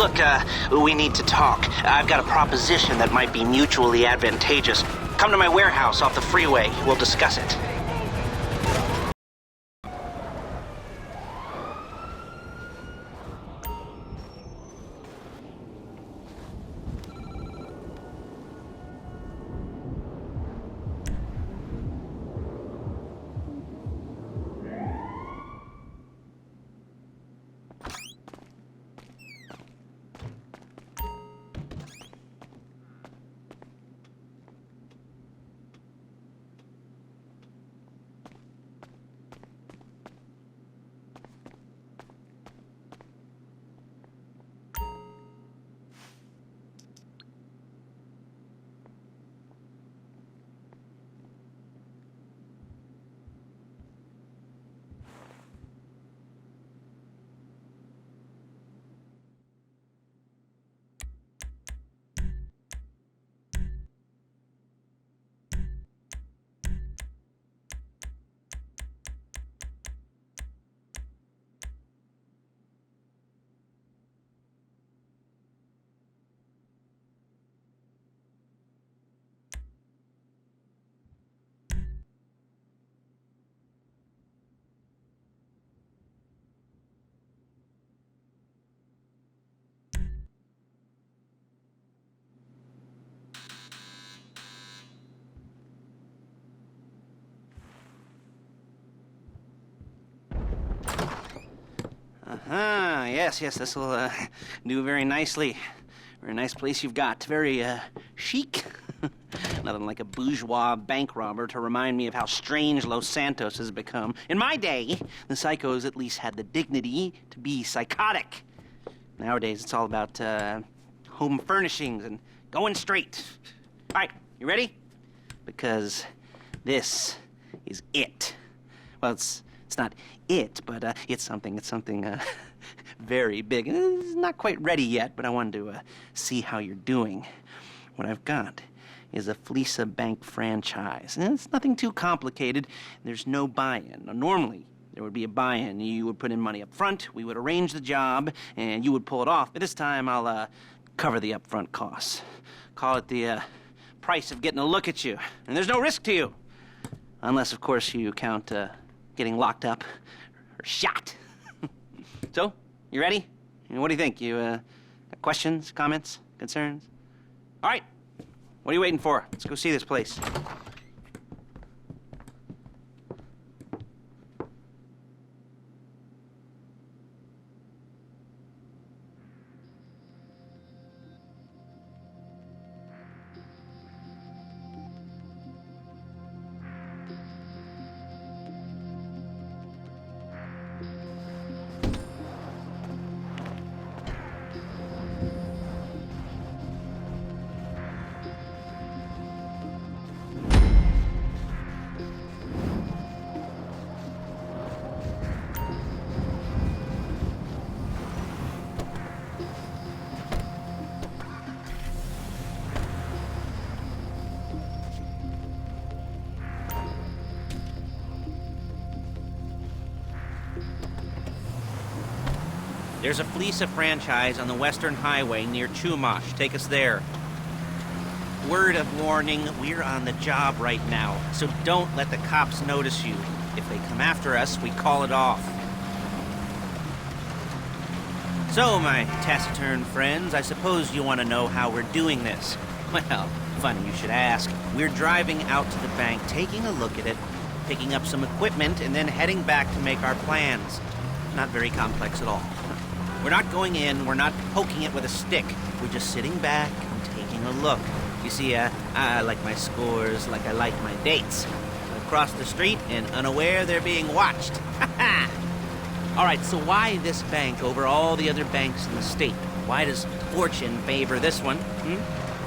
Look, we need to talk. I've got a proposition that might be mutually advantageous. Come to my warehouse off the freeway. We'll discuss it. Yes, this will do very nicely. Very nice place you've got. Very chic. Nothing like a bourgeois bank robber to remind me of how strange Los Santos has become. In my day, the psychos at least had the dignity to be psychotic. Nowadays, it's all about home furnishings and going straight. All right, you ready? Because this is it. Well, it's not it, but it's something very big. It's not quite ready yet, but I wanted to see how you're doing. What I've got is a Fleeca bank franchise. And it's nothing too complicated. There's no buy-in. Now, normally, there would be a buy-in. You would put in money up front, we would arrange the job, and you would pull it off. But this time, I'll cover the upfront costs. Call it the price of getting a look at you. And there's no risk to you. Unless, of course, you count getting locked up or shot. So, you ready? What do you think? You got questions, comments, concerns? All right. What are you waiting for? Let's go see this place. There's a Fleeca franchise on the Western Highway near Chumash. Take us there. Word of warning, we're on the job right now, so don't let the cops notice you. If they come after us, we call it off. So, my taciturn friends, I suppose you want to know how we're doing this. Well, funny you should ask. We're driving out to the bank, taking a look at it, picking up some equipment, and then heading back to make our plans. Not very complex at all. We're not going in, we're not poking it with a stick. We're just sitting back and taking a look. You see, I like my scores like I like my dates. Across the street and unaware they're being watched. All right, so why this bank over all the other banks in the state? Why does fortune favor this one?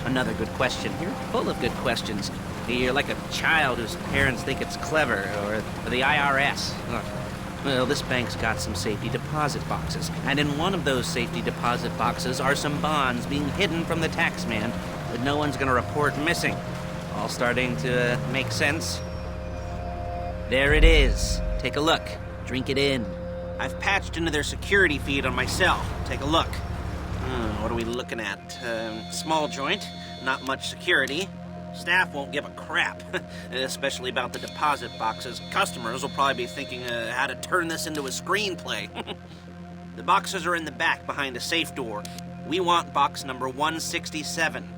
Another good question. You're full of good questions. You're like a child whose parents think it's clever, or the IRS. Well, this bank's got some safety deposit boxes, and in one of those safety deposit boxes are some bonds being hidden from the tax man that no one's gonna report missing. All starting to make sense? There it is. Take a look. Drink it in. I've patched into their security feed on my cell. Take a look. What are we looking at? Small joint, not much security. Staff won't give a crap, especially about the deposit boxes. Customers will probably be thinking how to turn this into a screenplay. The boxes are in the back behind a safe door. We want box number 167.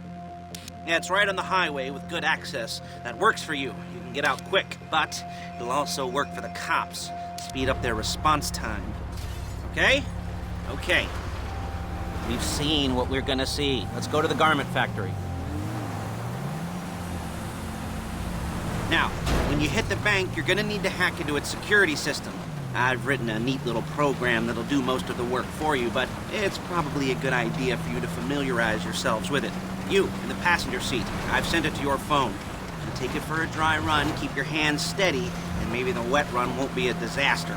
Yeah, it's right on the highway with good access. That works for you. You can get out quick, but it'll also work for the cops. Speed up their response time. Okay? Okay. We've seen what we're gonna see. Let's go to the garment factory. Now, when you hit the bank, you're gonna need to hack into its security system. I've written a neat little program that'll do most of the work for you, but it's probably a good idea for you to familiarize yourselves with it. You, in the passenger seat, I've sent it to your phone. Take it for a dry run, keep your hands steady, and maybe the wet run won't be a disaster.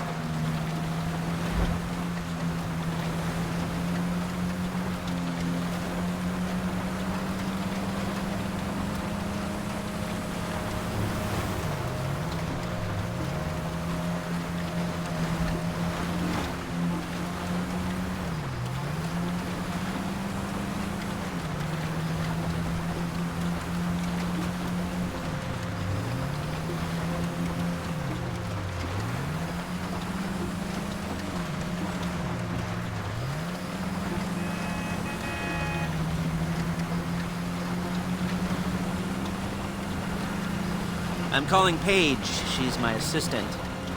I'm calling Paige. She's my assistant.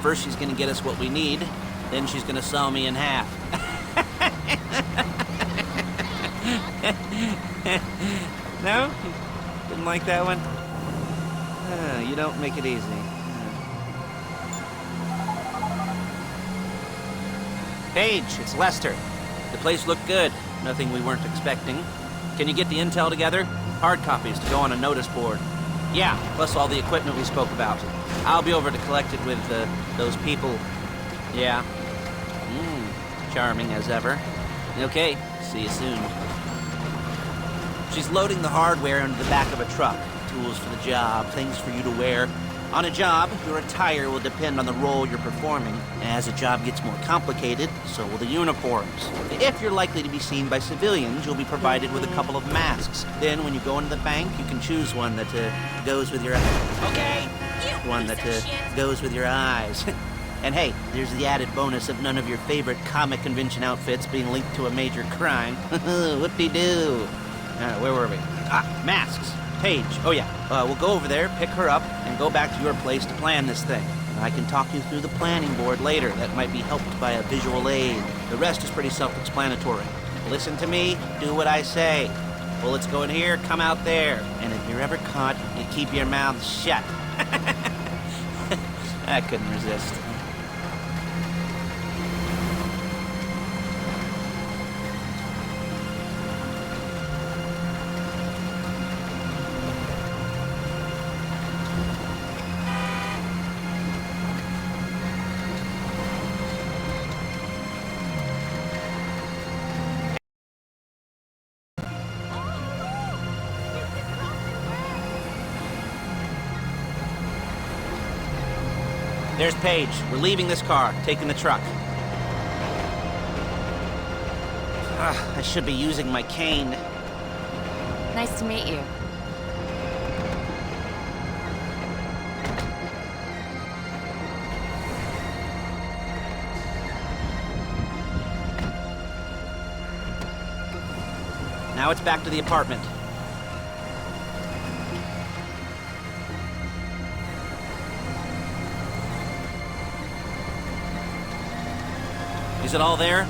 First, she's gonna get us what we need. Then she's gonna saw me in half. No? Didn't like that one? You don't make it easy. Paige, it's Lester. The place looked good. Nothing we weren't expecting. Can you get the intel together? Hard copies to go on a notice board. Yeah, plus all the equipment we spoke about. I'll be over to collect it with those people. Yeah. Charming as ever. Okay, see you soon. She's loading the hardware into the back of a truck. Tools for the job, things for you to wear. On a job, your attire will depend on the role you're performing. As the job gets more complicated, so will the uniforms. If you're likely to be seen by civilians, you'll be provided with a couple of masks. Then, when you go into the bank, you can choose one that goes with your... Okay! One that goes with your eyes. And hey, there's the added bonus of none of your favorite comic convention outfits being linked to a major crime. Whoop-de-doo! Where were we? Masks. Paige. Oh yeah, we'll go over there, pick her up, and go back to your place to plan this thing. I can talk you through the planning board later. That might be helped by a visual aid. The rest is pretty self-explanatory. Listen to me, do what I say. Bullets go in here, come out there. And if you're ever caught, you keep your mouth shut. I couldn't resist. There's Paige. We're leaving this car, taking the truck. I should be using my cane. Nice to meet you. Now it's back to the apartment. Is it all there?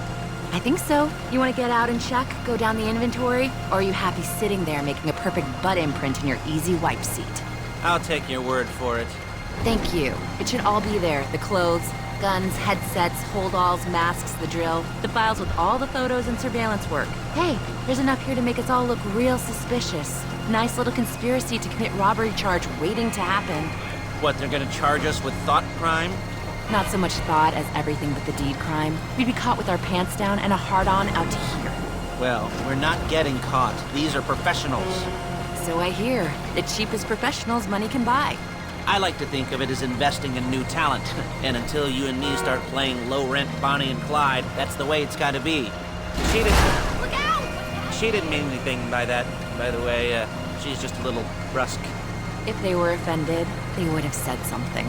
I think so. You want to get out and check, go down the inventory? Or are you happy sitting there making a perfect butt imprint in your easy wipe seat? I'll take your word for it. Thank you. It should all be there. The clothes, guns, headsets, hold-alls, masks, the drill. The files with all the photos and surveillance work. Hey, there's enough here to make us all look real suspicious. Nice little conspiracy to commit robbery charge waiting to happen. What, they're gonna charge us with thought crime? Not so much thought as everything but the deed crime. We'd be caught with our pants down and a hard-on out to here. Well, we're not getting caught. These are professionals. So I hear. The cheapest professionals money can buy. I like to think of it as investing in new talent. And until you and me start playing low-rent Bonnie and Clyde, that's the way it's gotta be. See this? Look out! She didn't mean anything by that, by the way. She's just a little brusque. If they were offended, they would have said something.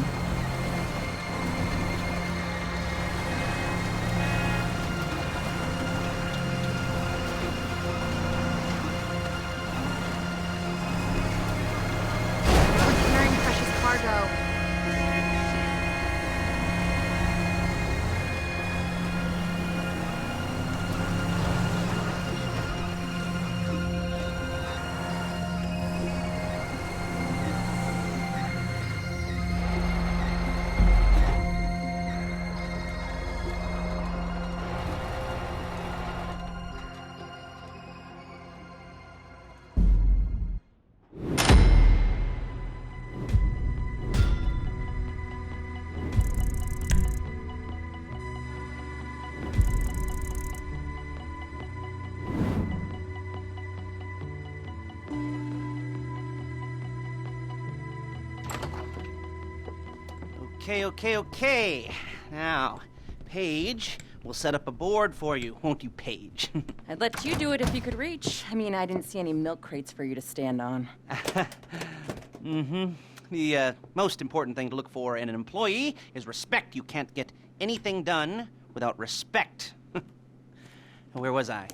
We're carrying precious cargo. Okay. Now, Paige, we'll set up a board for you, won't you, Paige? I'd let you do it if you could reach. I mean, I didn't see any milk crates for you to stand on. The most important thing to look for in an employee is respect. You can't get anything done without respect. Where was I?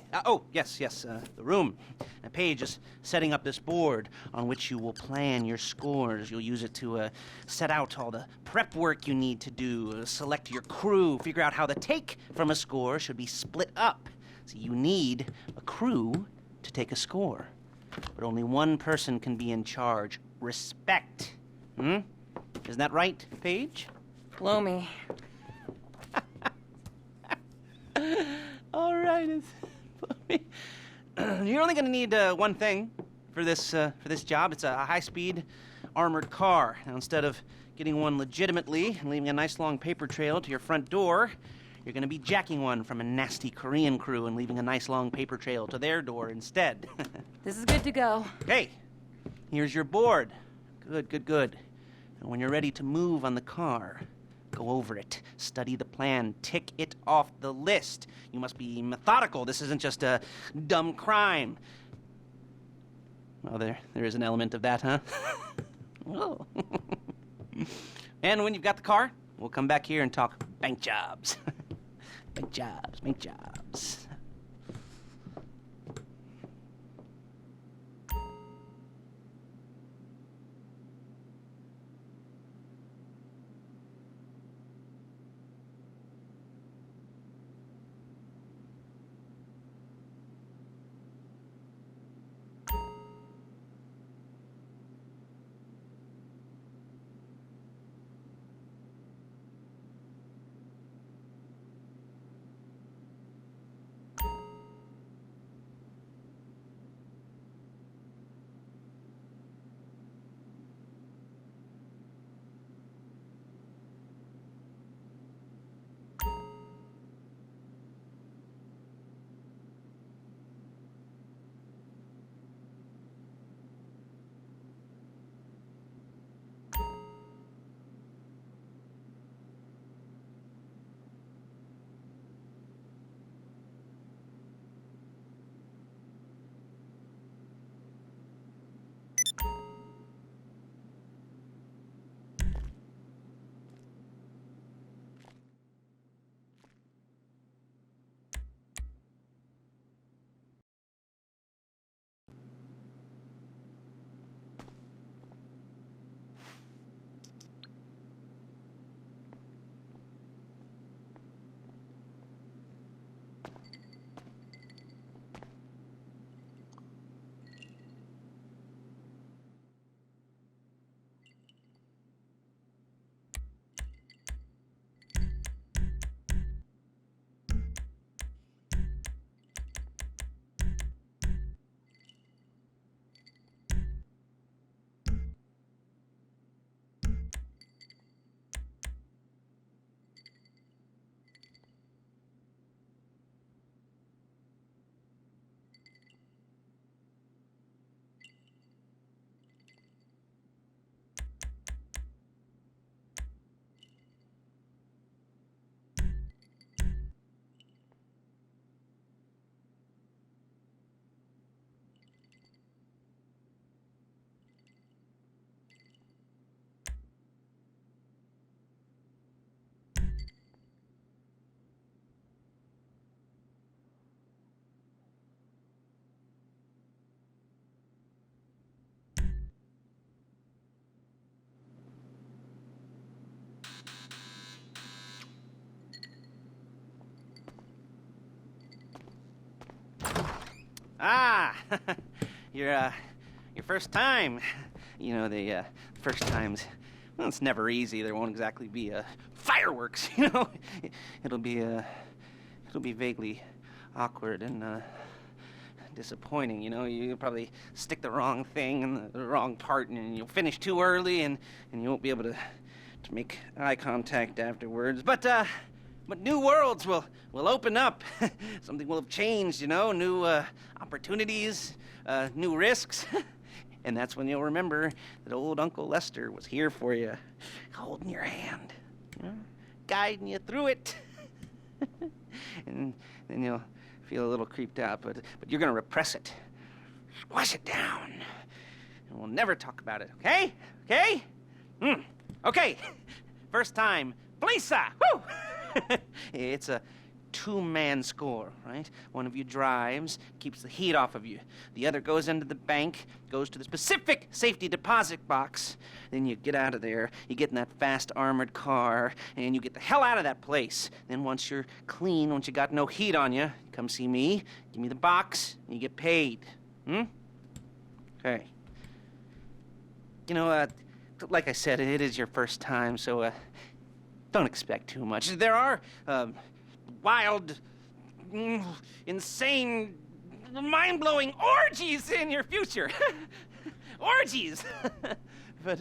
Yes, the room. Now, Paige is setting up this board on which you will plan your scores. You'll use it to set out all the prep work you need to do, select your crew, figure out how the take from a score should be split up. So you need a crew to take a score. But only one person can be in charge. Respect. Isn't that right, Paige? Blow me. All right. You're only going to need one thing for this job. It's a high-speed armored car. Now, instead of getting one legitimately and leaving a nice long paper trail to your front door, you're going to be jacking one from a nasty Korean crew and leaving a nice long paper trail to their door instead. This is good to go. Okay, here's your board. Good. And when you're ready to move on the car, go over it, study the plan, tick it off the list. You must be methodical. This isn't just a dumb crime. Well, there is an element of that, huh? Oh. And when you've got the car, we'll come back here and talk bank jobs. Bank jobs. Ah, your first time. You know, the first times, well, it's never easy. There won't exactly be fireworks, you know. It'll be vaguely awkward and disappointing, you know. You'll probably stick the wrong thing in the wrong part, and you'll finish too early, and you won't be able to make eye contact afterwards. But new worlds will open up. Something will have changed, you know. New opportunities, new risks. And that's when you'll remember that old Uncle Lester was here for you, holding your hand, you know, guiding you through it. And then you'll feel a little creeped out, but you're gonna repress it. Squash it down. And we'll never talk about it, okay? Okay? Okay. First time, Fleeca! Woo! It's a two-man score, right? One of you drives, keeps the heat off of you. The other goes into the bank, goes to the specific safety deposit box. Then you get out of there, you get in that fast armored car, and you get the hell out of that place. Then once you're clean, once you got no heat on you, come see me, give me the box, and you get paid. Okay. You know, like I said, it is your first time, so don't expect too much. There are wild, insane, mind-blowing orgies in your future. Orgies! But,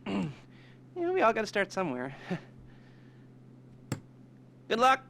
you know, we all gotta start somewhere. Good luck!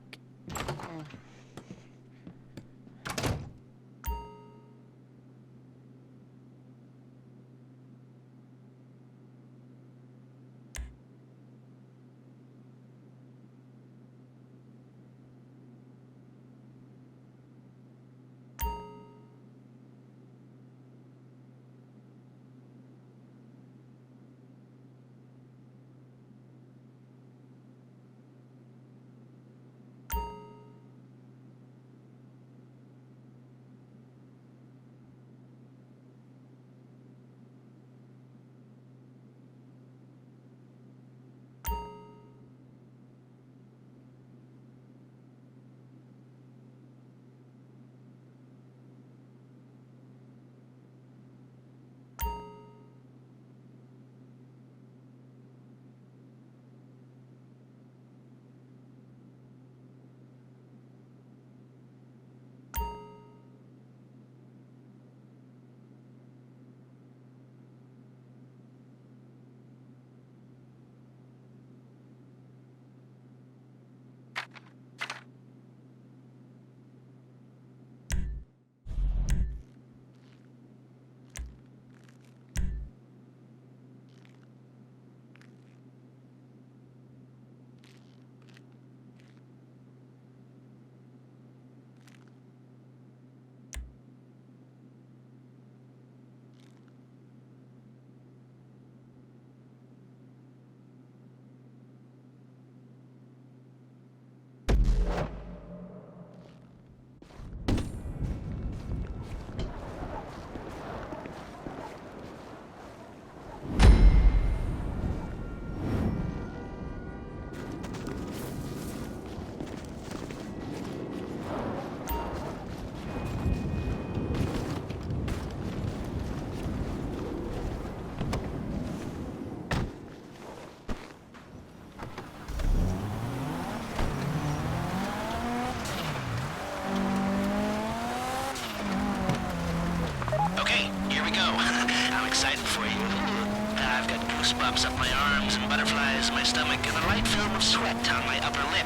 Goosebumps up my arms and butterflies in my stomach and a light film of sweat on my upper lip.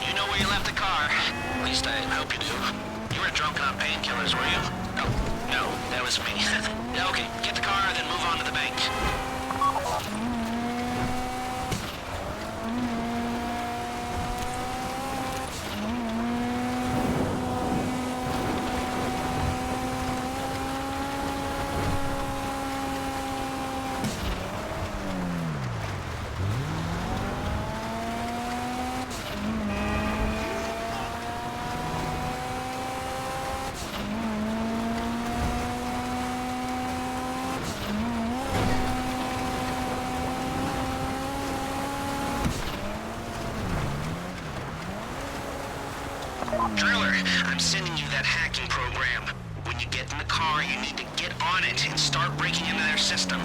You know where you left the car. At least I hope you do. You weren't drunk on painkillers, were you? No, that was me. Okay, get the car, then move on to the bank. Driller, I'm sending you that hacking program. When you get in the car, you need to get on it and start breaking into their system.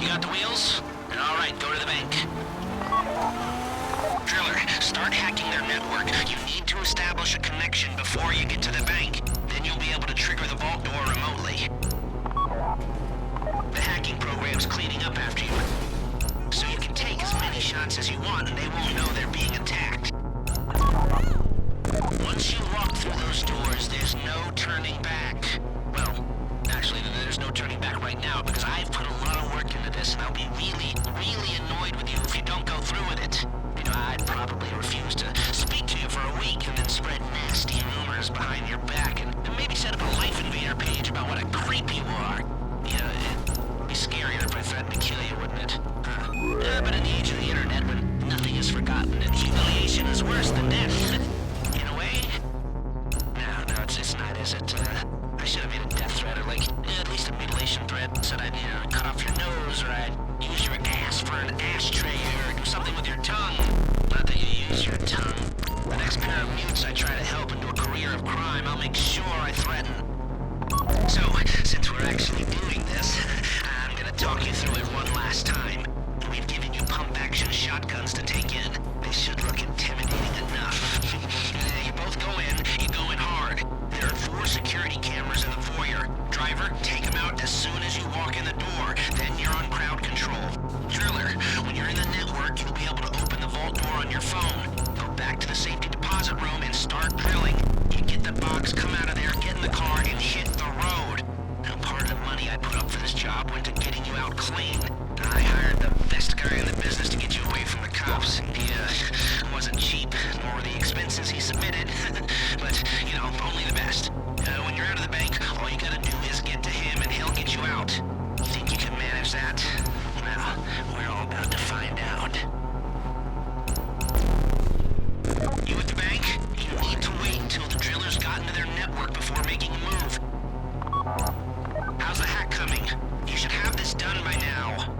You got the wheels? All right, go to the bank. Driller, start hacking their network. You need to establish a connection before you get to the bank. Then you'll be able to trigger the vault door remotely. The hacking program's cleaning up after you, so you can take as many shots as you want and they won't know they're being attacked. Once you walk through those doors, there's no turning back. Well, actually, there's no turning back right now because I've put a lot of work into this and I'll be really, really annoyed with you if you don't go through with it. You know, I'd probably refuse to speak to you for a week and then spread nasty rumors behind your back and maybe set up a Life Invader page about what a creep you are. You know, it'd be scarier if I threatened to kill you, wouldn't it? But in the age of the internet, when nothing is forgotten and humiliation is worse than death, in a way? No, it's not, is it? I should have made a death threat or like, at least a mutilation threat. Said I'd, cut off your nose or I'd use your ass for an ashtray or do something with your tongue. Not that you use your tongue. The next pair of mutes I try to help into a career of crime, I'll make sure I threaten. So, since we're actually doing this, I'm gonna talk you through it one last time. We've given you pump-action shotguns to take in. They should look intimidating enough. You both go in, you go in hard. There are 4 security cameras in the foyer. Driver, take them out as soon as you walk in the door. Then you're on crowd control. Driller, when you're in the network, you'll be able to open the vault door on your phone. Go back to the safety deposit room and start drilling. You get the box, come out of there, get in the car, and hit the road. Now, part of the money I put up for this job went to getting you out clean. I hired the best guy in the business to get you away from the cops. He wasn't cheap, nor were the expenses he submitted. But, only the best. When you're out of the bank, all you gotta do is get to him and he'll get you out. You think you can manage that? Well, we're all about to find out. You at the bank? You need to wait until the drillers got into their network before making a move. How's the hack coming? You should have this done by now.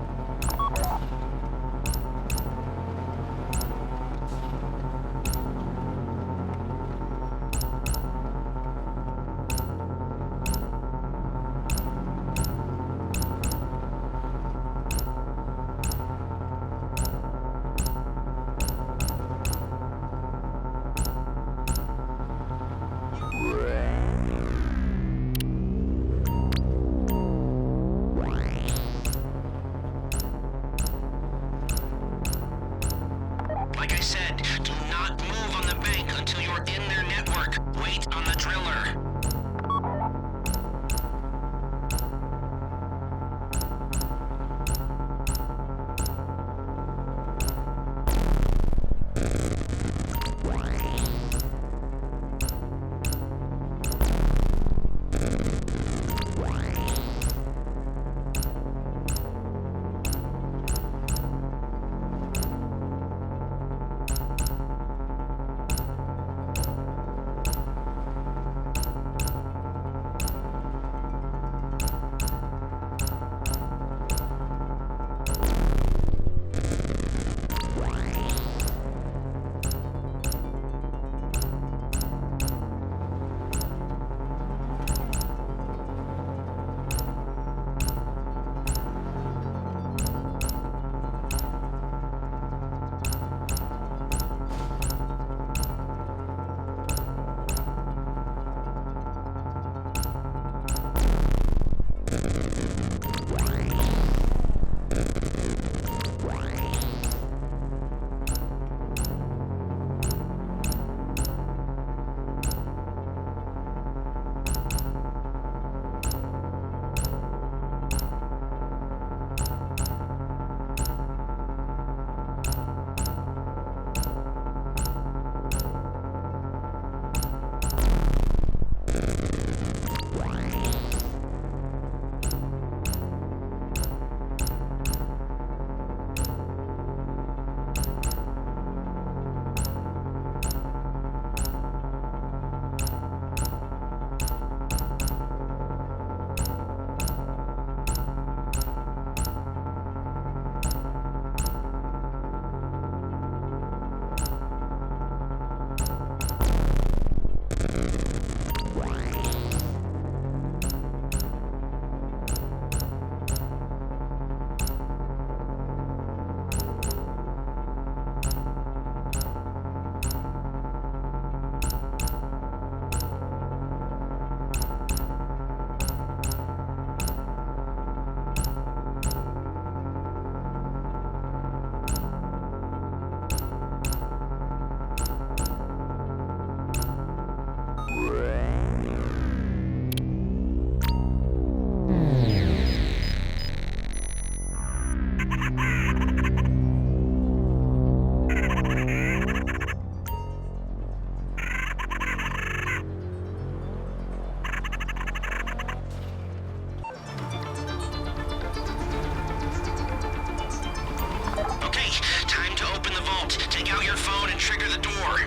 trigger the door.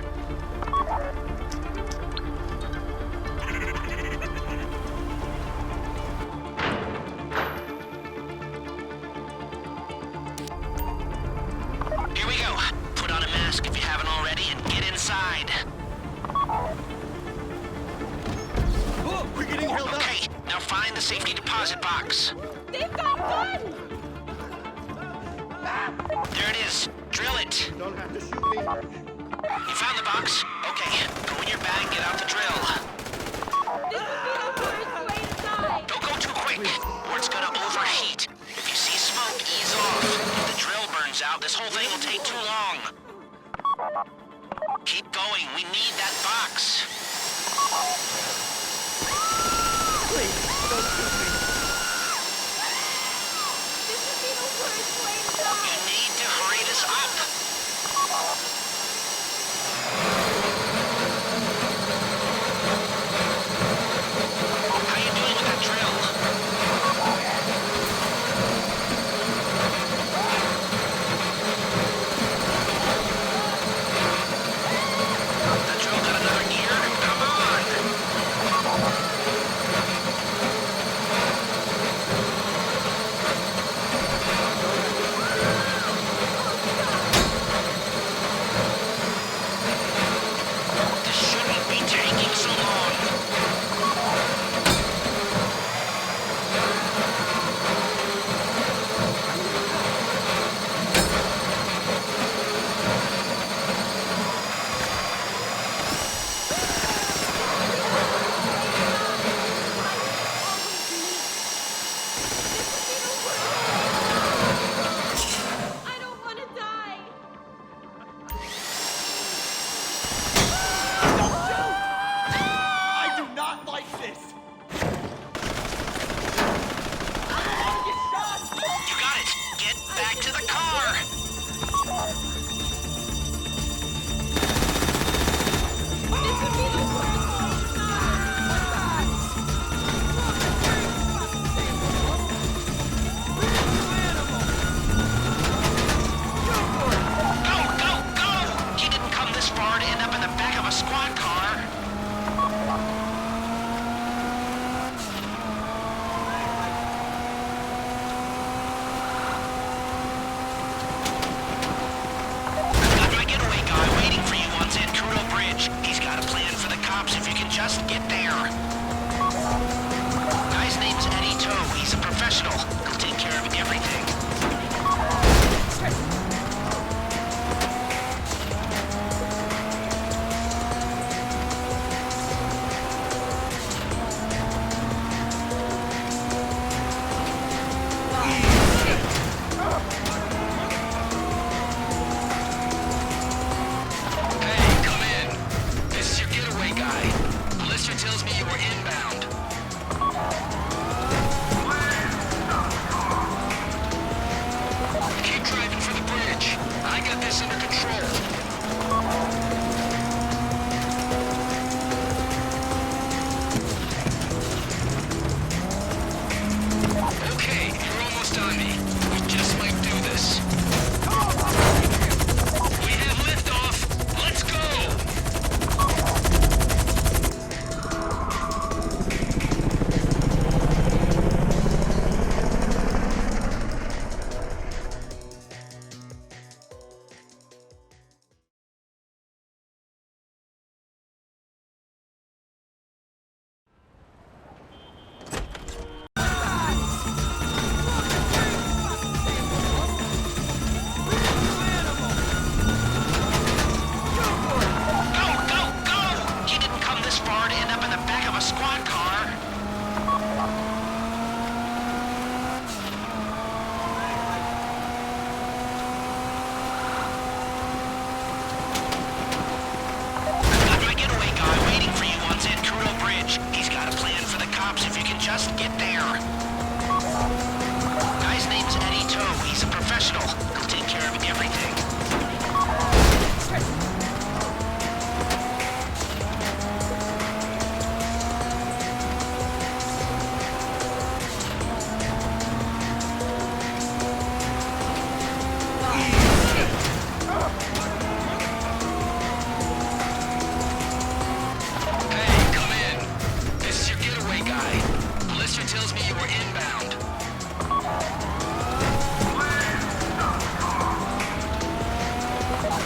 Here we go. Put on a mask if you haven't already and get inside. Oh, we're getting held up. Okay, now find the safety deposit box. They've got guns! There it is. Drill it. Don't have to shoot me. You found the box? Okay, go in your bag and get out the drill. This would be the worst way to die! Don't go too quick, or it's gonna overheat. If you see smoke, ease off. If the drill burns out, this whole thing will take too long. Keep going. We need that box. Please, don't shoot me. This would be the worst way to die! You need to hurry this up. How you doing with that drill? That drill got another gear? Come on! This shouldn't be taking so long. I don't want to die! I do not like this. I don't want to get shot. You got it. Get back to the car. This would be the worst way to die! Go, go, go! He didn't come this far to end up in the back of a squad car. Got my getaway guy waiting for you on Zancudo Bridge. He's got a plan for the cops if you can just get there. Guy's name's Eddie Toe. He's a professional. He'll take care of everything. Hey, come in. This is your getaway guy. Blister tells me you were inbound. Keep driving for the bridge. I got this under control. Okay, you're almost on me. We just might do this. We have liftoff. Let's go! Go, go, go! He didn't come this far to end up in the back of a squad car. Got my getaway guy waiting for you on Zancudo Bridge. He's got a plan for the cops if you can just get there. Guy's name's Eddie Toe. He's a professional. He'll take care of everything. tells me you were inbound.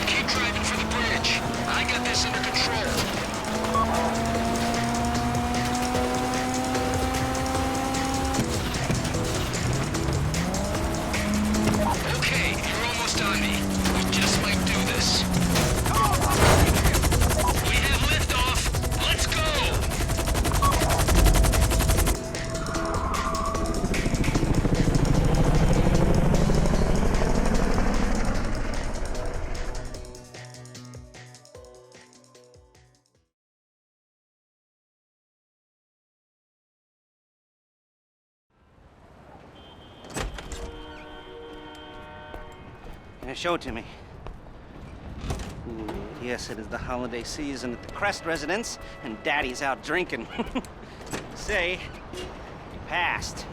Keep driving for the bridge. I got this under control. Okay, you're almost on me. We just might do this. We have liftoff. Let's go! Show it to me. Ooh, yes, it is the holiday season at the Crest residence, and Daddy's out drinking. Say, you passed.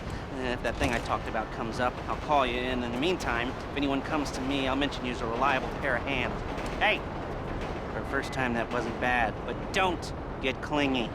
If that thing I talked about comes up, I'll call you, and in the meantime, if anyone comes to me, I'll mention you as a reliable pair of hands. Hey, for a first time, that wasn't bad, but don't get clingy.